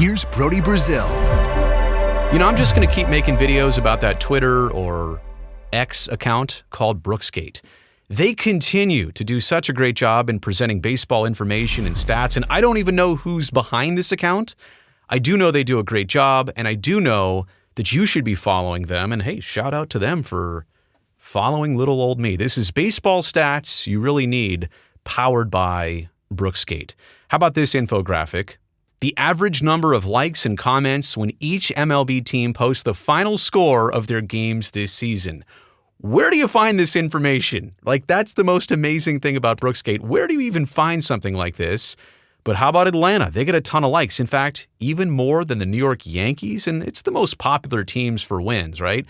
here's Brody Brazil. I'm just going to keep making videos about that Twitter or X account called BrooksGate. They continue to do such a great job in presenting baseball information and stats, and I don't even know who's behind this account. I do know they do a great job, and I do know that you should be following them, and hey, shout out to them for following little old me. This is baseball stats you really need, powered by BrooksGate. How about this infographic? The average number of likes and comments when each MLB team posts the final score of their games this season. Where do you find this information? That's the most amazing thing about BrooksGate. Where do you even find something like this? But how about Atlanta? They get a ton of likes. In fact, even more than the New York Yankees, and it's the most popular teams for wins, right?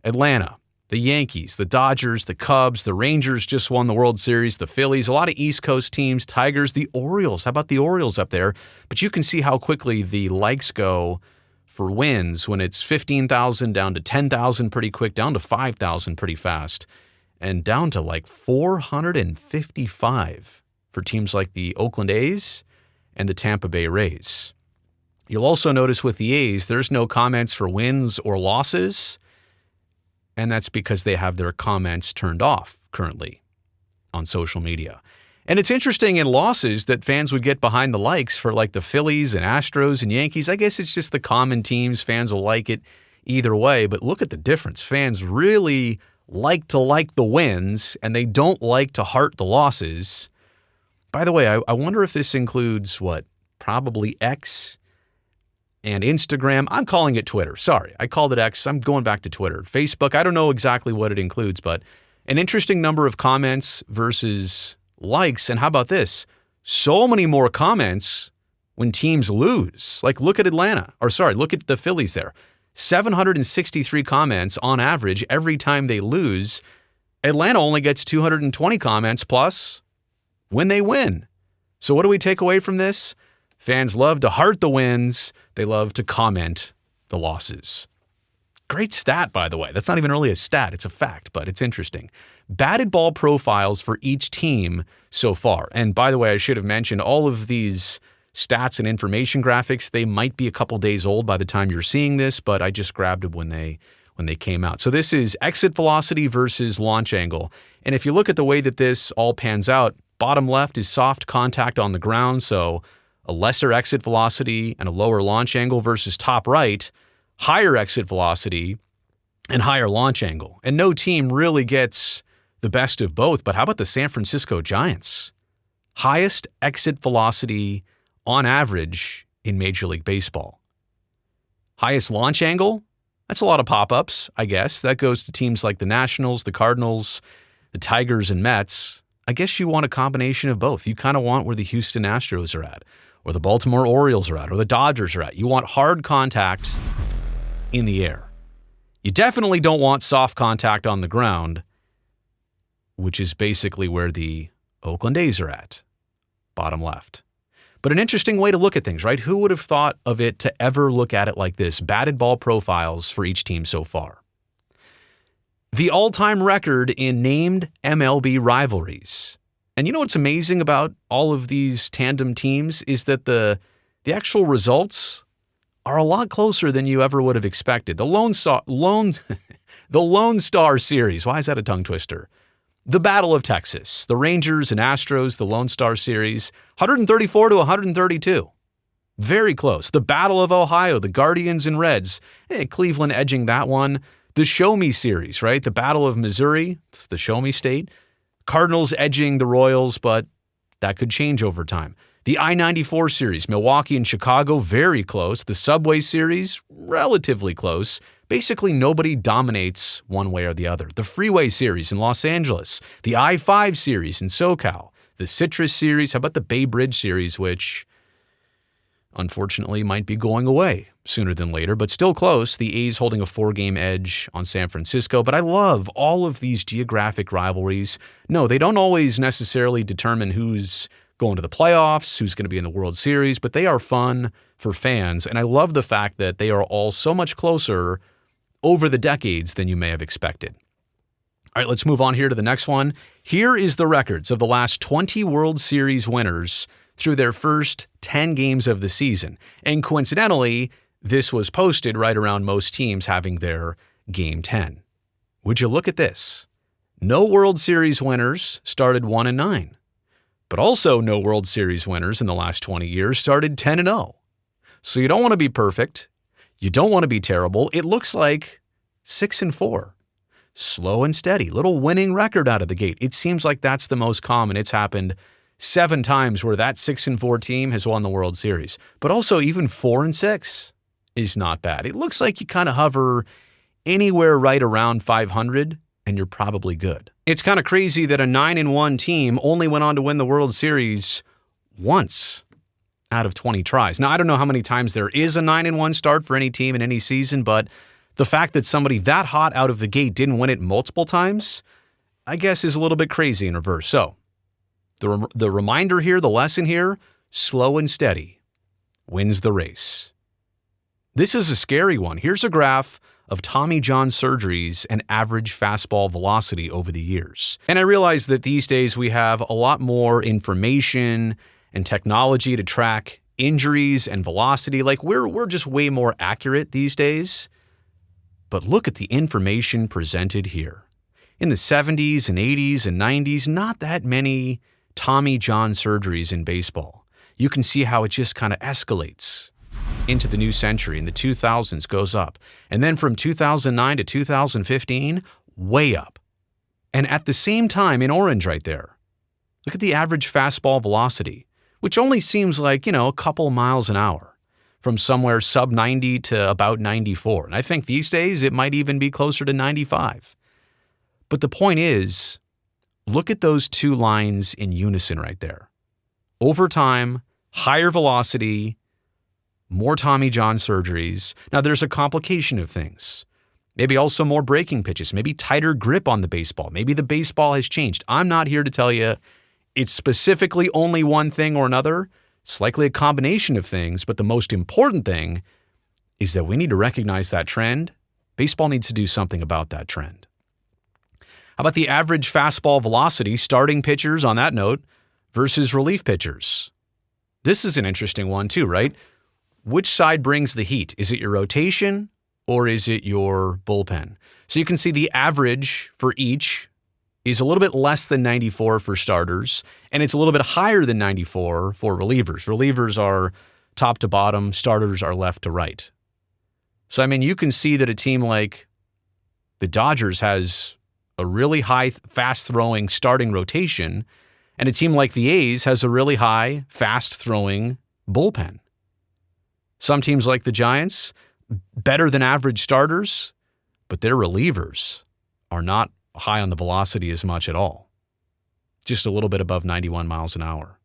Atlanta, the Yankees, the Dodgers, the Cubs, the Rangers just won the World Series, the Phillies, a lot of East Coast teams, Tigers, the Orioles. How about the Orioles up there? But you can see how quickly the likes go for wins when it's 15,000 down to 10,000 pretty quick, down to 5,000 pretty fast, and down to 455 for teams like the Oakland A's and the Tampa Bay Rays. You'll also notice with the A's, there's no comments for wins or losses, and that's because they have their comments turned off currently on social media. And it's interesting in losses that fans would get behind the likes for the Phillies and Astros and Yankees. I guess it's just the common teams. Fans will like it either way, but look at the difference. Fans really like to like the wins, and they don't like to heart the losses. By the way, I wonder if this includes probably X and Instagram. I'm calling it Twitter. Sorry, I called it X. I'm going back to Twitter. Facebook, I don't know exactly what it includes, but an interesting number of comments versus likes. And how about this? So many more comments when teams lose. Look at look at the Phillies there. 763 comments on average every time they lose. Atlanta only gets 220 comments plus when they win. So what do we take away from this? Fans love to heart the wins. They love to comment the losses. Great stat, by the way. That's not even really a stat. It's a fact, but it's interesting. Batted ball profiles for each team so far. And by the way, I should have mentioned all of these stats and information graphics. They might be a couple days old by the time you're seeing this, but I just grabbed them when they came out. So this is exit velocity versus launch angle. And if you look at the way that this all pans out, bottom left is soft contact on the ground, so a lesser exit velocity and a lower launch angle, versus top right, higher exit velocity and higher launch angle. And no team really gets the best of both. But how about the San Francisco Giants? Highest exit velocity on average in Major League Baseball. Highest launch angle? That's a lot of pop-ups, I guess. That goes to teams like the Nationals, the Cardinals, the Tigers, and Mets. I guess you want a combination of both. You kind of want where the Houston Astros are at, or the Baltimore Orioles are at, or the Dodgers are at. You want hard contact in the air. You definitely don't want soft contact on the ground, which is basically where the Oakland A's are at, bottom left. But an interesting way to look at things, right? Who would have thought of it to ever look at it like this? Batted ball profiles for each team so far. The all-time record in named MLB rivalries. And you know what's amazing about all of these tandem teams is that the actual results are a lot closer than you ever would have expected. The Lone Star Series. Why is that a tongue twister? The Battle of Texas, the Rangers and Astros, the Lone Star Series, 134 to 132. Very close. The Battle of Ohio, the Guardians and Reds. Cleveland edging that one. The Show Me Series, right? The Battle of Missouri. It's the Show Me State. Cardinals edging the Royals, but that could change over time. The I-94 Series, Milwaukee and Chicago, very close. The Subway Series, relatively close. Basically, nobody dominates one way or the other. The Freeway Series in Los Angeles. The I-5 Series in SoCal. The Citrus Series. How about the Bay Bridge Series, which unfortunately might be going away sooner than later, but still close. The A's holding a 4-game edge on San Francisco. But I love all of these geographic rivalries. No, they don't always necessarily determine who's going to the playoffs, who's going to be in the World Series, but they are fun for fans. And I love the fact that they are all so much closer over the decades than you may have expected. All right, let's move on here to the next one. Here is the records of the last 20 World Series winners through their first 10 games of the season. And coincidentally, this was posted right around most teams having their Game 10. Would you look at this? No World Series winners started 1-9, but also no World Series winners in the last 20 years started 10-0. So you don't want to be perfect. You don't want to be terrible. It looks like 6-4. Slow and steady, little winning record out of the gate. It seems like that's the most common. It's happened 7 times where that 6-4 team has won the World Series. But also even 4-6 is not bad. It looks like you kind of hover anywhere right around 500 and you're probably good. It's kind of crazy that a 9-1 team only went on to win the World Series once out of 20 tries. Now, I don't know how many times there is a 9-1 start for any team in any season, but the fact that somebody that hot out of the gate didn't win it multiple times, I guess is a little bit crazy in reverse. So the reminder here, the lesson here, slow and steady wins the race. This is a scary one. Here's a graph of Tommy John surgeries and average fastball velocity over the years. And I realize that these days we have a lot more information and technology to track injuries and velocity. Like we're just way more accurate these days. But look at the information presented here. In the 70s and 80s and 90s, not that many Tommy John surgeries in baseball. You can see how it just kind of escalates into the new century. In the 2000s goes up. And then from 2009 to 2015, way up. And at the same time, in orange right there, look at the average fastball velocity, which only seems like, a couple miles an hour. From somewhere sub 90 to about 94. And I think these days it might even be closer to 95. But the point is, look at those two lines in unison right there. Over time, higher velocity, more Tommy John surgeries. Now there's a complication of things. Maybe also more breaking pitches, maybe tighter grip on the baseball. Maybe the baseball has changed. I'm not here to tell you it's specifically only one thing or another. It's likely a combination of things, but the most important thing is that we need to recognize that trend. Baseball needs to do something about that trend. How about the average fastball velocity, starting pitchers on that note, versus relief pitchers? This is an interesting one too, right? Which side brings the heat? Is it your rotation or is it your bullpen? So you can see the average for each is a little bit less than 94 for starters, and it's a little bit higher than 94 for relievers. Relievers are top to bottom, starters are left to right. So, you can see that a team like the Dodgers has a really high, fast-throwing starting rotation, and a team like the A's has a really high, fast-throwing bullpen. Some teams like the Giants, better than average starters, but their relievers are not high on the velocity as much at all. Just a little bit above 91 miles an hour.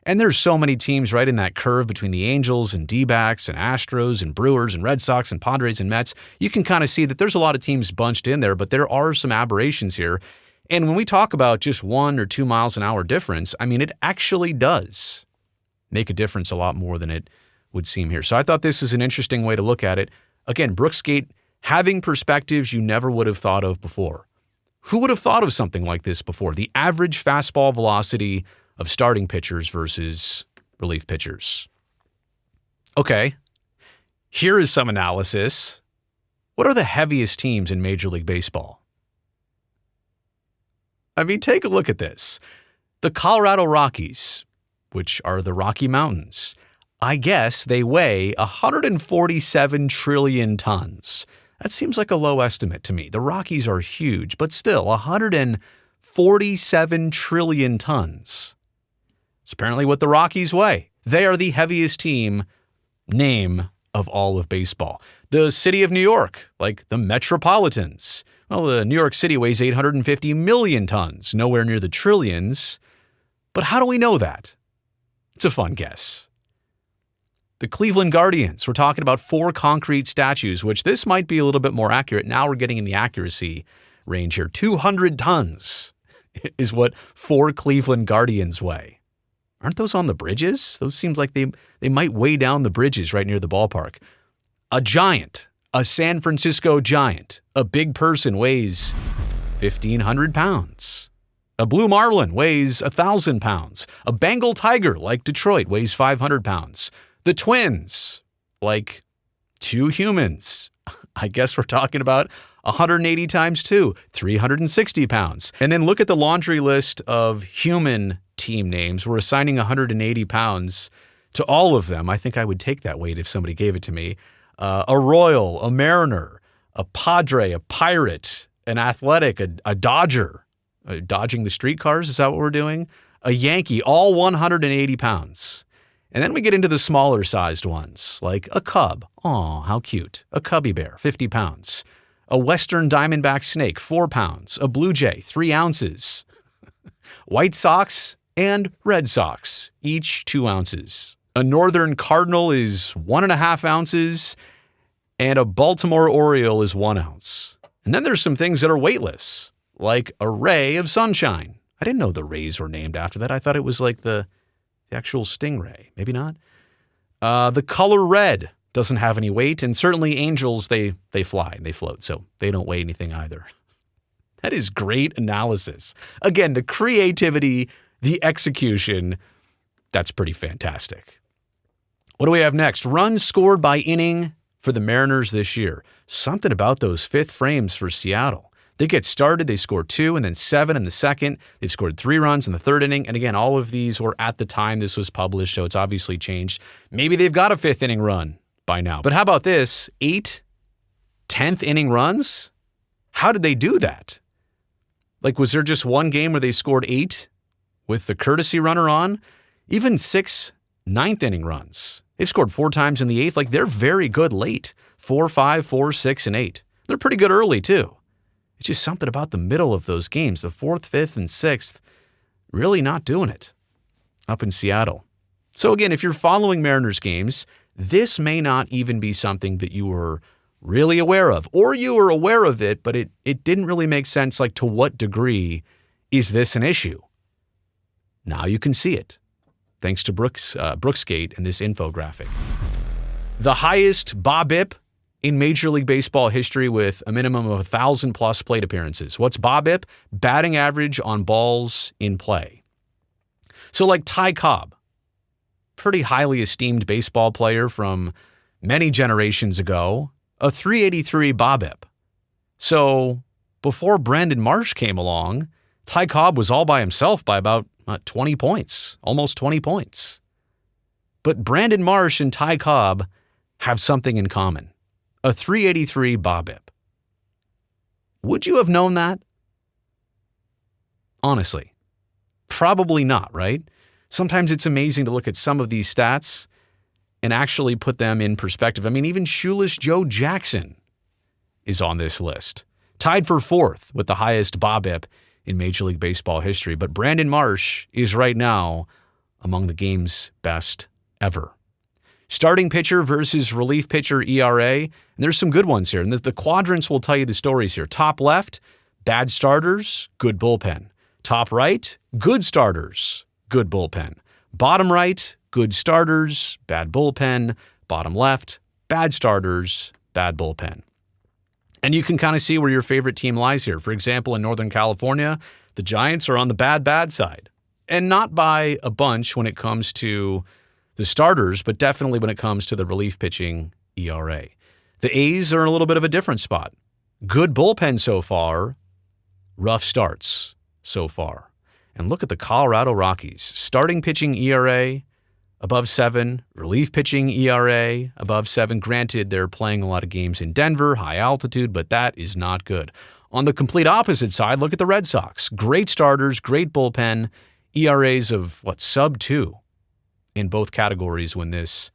And there's so many teams right in that curve between the Angels and D-backs and Astros and Brewers and Red Sox and Padres and Mets. You can kind of see that there's a lot of teams bunched in there, but there are some aberrations here. And when we talk about just 1 or 2 miles an hour difference, it actually does make a difference a lot more than it would seem here. So I thought this is an interesting way to look at it. Again, BrooksGate having perspectives you never would have thought of before. Who would have thought of something like this before? The average fastball velocity of starting pitchers versus relief pitchers. Okay, here is some analysis. What are the heaviest teams in Major League Baseball? Take a look at this. The Colorado Rockies, which are the Rocky Mountains, I guess they weigh 147 trillion tons. That seems like a low estimate to me. The Rockies are huge, but still 147 trillion tons. It's apparently what the Rockies weigh. They are the heaviest team name of all of baseball. The city of New York, like the Metropolitans. Well, New York City weighs 850 million tons, nowhere near the trillions. But how do we know that? It's a fun guess. The Cleveland Guardians, we're talking about 4 concrete statues, which this might be a little bit more accurate. Now we're getting in the accuracy range here. 200 tons is what 4 Cleveland Guardians weigh. Aren't those on the bridges? Those seems like they might weigh down the bridges right near the ballpark. A giant, a San Francisco Giant, a big person weighs 1,500 pounds. A blue marlin weighs 1,000 pounds. A Bengal tiger, like Detroit, weighs 500 pounds. The Twins, like 2 humans. I guess we're talking about 180 times 2, 360 pounds. And then look at the laundry list of human team names. We're assigning 180 pounds to all of them. I think I would take that weight if somebody gave it to me. A Royal, a Mariner, a Padre, a Pirate, an Athletic, a Dodger. Dodging the streetcars, is that what we're doing? A Yankee, all 180 pounds. And then we get into the smaller sized ones, like a Cub. Aw, how cute. A Cubby Bear, 50 pounds. A Western Diamondback Snake, 4 pounds. A Blue Jay, 3 ounces. White Sox and Red Sox, each 2 ounces. A Northern Cardinal is 1.5 ounces, and a Baltimore Oriole is 1 ounce. And then there's some things that are weightless, like a ray of sunshine. I didn't know the rays were named after that. I thought it was like the actual stingray. Maybe not. The color red doesn't have any weight, and certainly angels, they fly and they float, so they don't weigh anything either. That is great analysis. Again, the creativity, the execution, that's pretty fantastic. What do we have next? Runs scored by inning for the Mariners this year. Something about those 5th frames for Seattle. They get started, they score 2 and then 7 in the second. They've scored 3 runs in the 3rd inning. And again, all of these were at the time this was published, so it's obviously changed. Maybe they've got a 5th inning run by now. But how about this? 8 10th inning runs? How did they do that? Like, was there just one game where they scored 8 with the courtesy runner on? Even 6 9th inning runs. They've scored 4 times in the 8th. Like, they're very good late. 4, 5, 4, 6, and 8. They're pretty good early, too. It's just something about the middle of those games, the 4th, 5th, and 6th, really not doing it up in Seattle. So again, if you're following Mariners games, this may not even be something that you were really aware of, or you were aware of it, but it didn't really make sense, like to what degree is this an issue? Now you can see it, thanks to BrooksGate and this infographic. The highest BABIP in Major League Baseball history with a minimum of 1,000+ plate appearances. What's BABIP? Batting average on balls in play. So like Ty Cobb, pretty highly esteemed baseball player from many generations ago, a 383 BABIP. So before Brandon Marsh came along, Ty Cobb was all by himself by about 20 points, almost 20 points. But Brandon Marsh and Ty Cobb have something in common. A 383 BABIP. Would you have known that? Honestly, probably not, right? Sometimes it's amazing to look at some of these stats and actually put them in perspective. I mean, even shoeless Joe Jackson is on this list, tied for 4th with the highest BABIP in Major League Baseball history. But Brandon Marsh is right now among the game's best ever. Starting pitcher versus relief pitcher ERA. And there's some good ones here. And the quadrants will tell you the stories here. Top left, bad starters, good bullpen. Top right, good starters, good bullpen. Bottom right, good starters, bad bullpen. Bottom left, bad starters, bad bullpen. And you can kind of see where your favorite team lies here. For example, in Northern California, the Giants are on the bad side. And not by a bunch when it comes to the starters, but definitely when it comes to the relief pitching ERA. The A's are in a little bit of a different spot. Good bullpen so far, rough starts so far. And look at the Colorado Rockies. Starting pitching ERA above 7, relief pitching ERA above 7. Granted, they're playing a lot of games in Denver, high altitude, but that is not good. On the complete opposite side, look at the Red Sox. Great starters, great bullpen, ERAs of sub 2 in both categories when this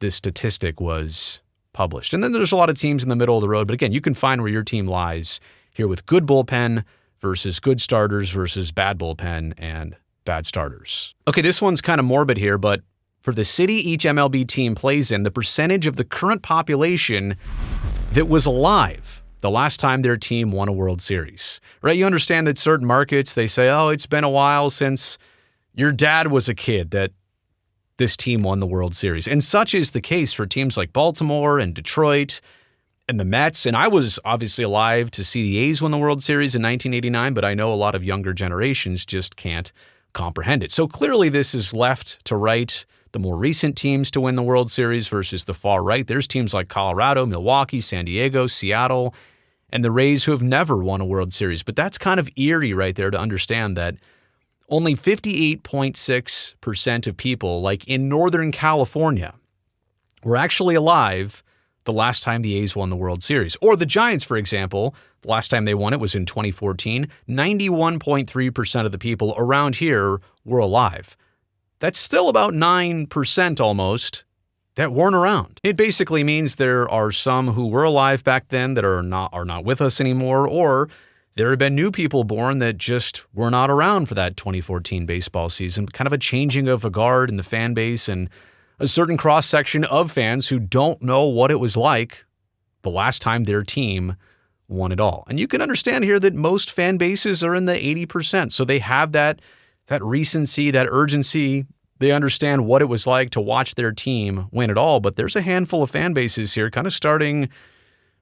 statistic was published. And then there's a lot of teams in the middle of the road, but again, you can find where your team lies here with good bullpen versus good starters versus bad bullpen and bad starters. Okay, this one's kind of morbid here, but for the city each MLB team plays in, the percentage of the current population that was alive the last time their team won a World Series, right? You understand that certain markets, they say, oh, it's been a while since your dad was a kid that this team won the World Series. And such is the case for teams like Baltimore and Detroit and the Mets. And I was obviously alive to see the A's win the World Series in 1989, but I know a lot of younger generations just can't comprehend it. So clearly this is left to right, the more recent teams to win the World Series versus the far right. There's teams like Colorado, Milwaukee, San Diego, Seattle, and the Rays who have never won a World Series. But that's kind of eerie right there to understand that only 58.6% of people, like in Northern California, were actually alive the last time the A's won the World Series. Or the Giants, for example, the last time they won it was in 2014. 91.3% of the people around here were alive. That's still about 9% almost that weren't around. It basically means there are some who were alive back then that are not with us anymore, or there have been new people born that just were not around for that 2014 baseball season. Kind of a changing of a guard in the fan base and a certain cross-section of fans who don't know what it was like the last time their team won it all. And you can understand here that most fan bases are in the 80%. So they have that recency, that urgency. They understand what it was like to watch their team win it all. But there's a handful of fan bases here kind of starting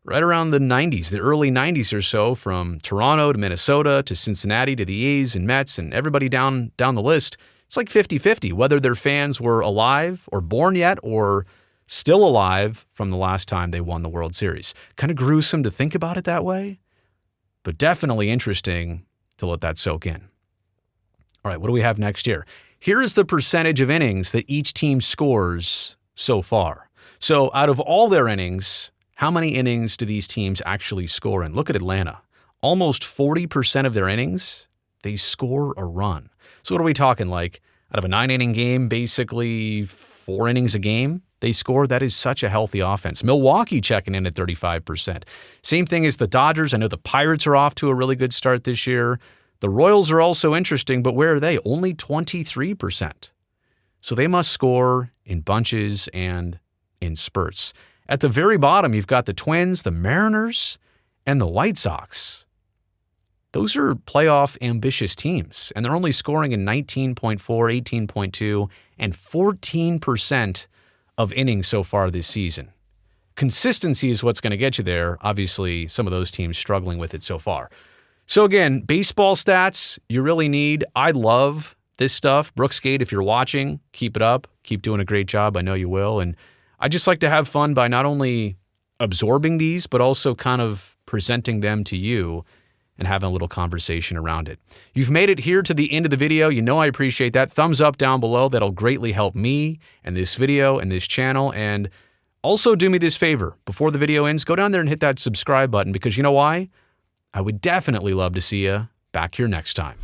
right around the 90s, the early 90s or so, from Toronto to Minnesota to Cincinnati to the A's and Mets and everybody down the list. It's like 50-50, whether their fans were alive or born yet or still alive from the last time they won the World Series. Kind of gruesome to think about it that way, but definitely interesting to let that soak in. All right, what do we have next year? Here is the percentage of innings that each team scores so far. So out of all their innings, how many innings do these teams actually score in? Look at Atlanta. Almost 40% of their innings, they score a run. So what are we talking, like out of a 9-inning game, basically 4 innings a game they score? That is such a healthy offense. Milwaukee checking in at 35%. Same thing as the Dodgers. I know the Pirates are off to a really good start this year. The Royals are also interesting, but where are they? Only 23%. So they must score in bunches and in spurts. At the very bottom, you've got the Twins, the Mariners, and the White Sox. Those are playoff ambitious teams, and they're only scoring in 19.4, 18.2, and 14% of innings so far this season. Consistency is what's going to get you there. Obviously, some of those teams struggling with it so far. So again, baseball stats you really need. I love this stuff. BrooksGate, if you're watching, keep it up. Keep doing a great job. I know you will. And I just like to have fun by not only absorbing these, but also kind of presenting them to you and having a little conversation around it. You've made it here to the end of the video. You know I appreciate that. Thumbs up down below. That'll greatly help me and this video and this channel. And also do me this favor. Before the video ends, go down there and hit that subscribe button, because you know why? I would definitely love to see you back here next time.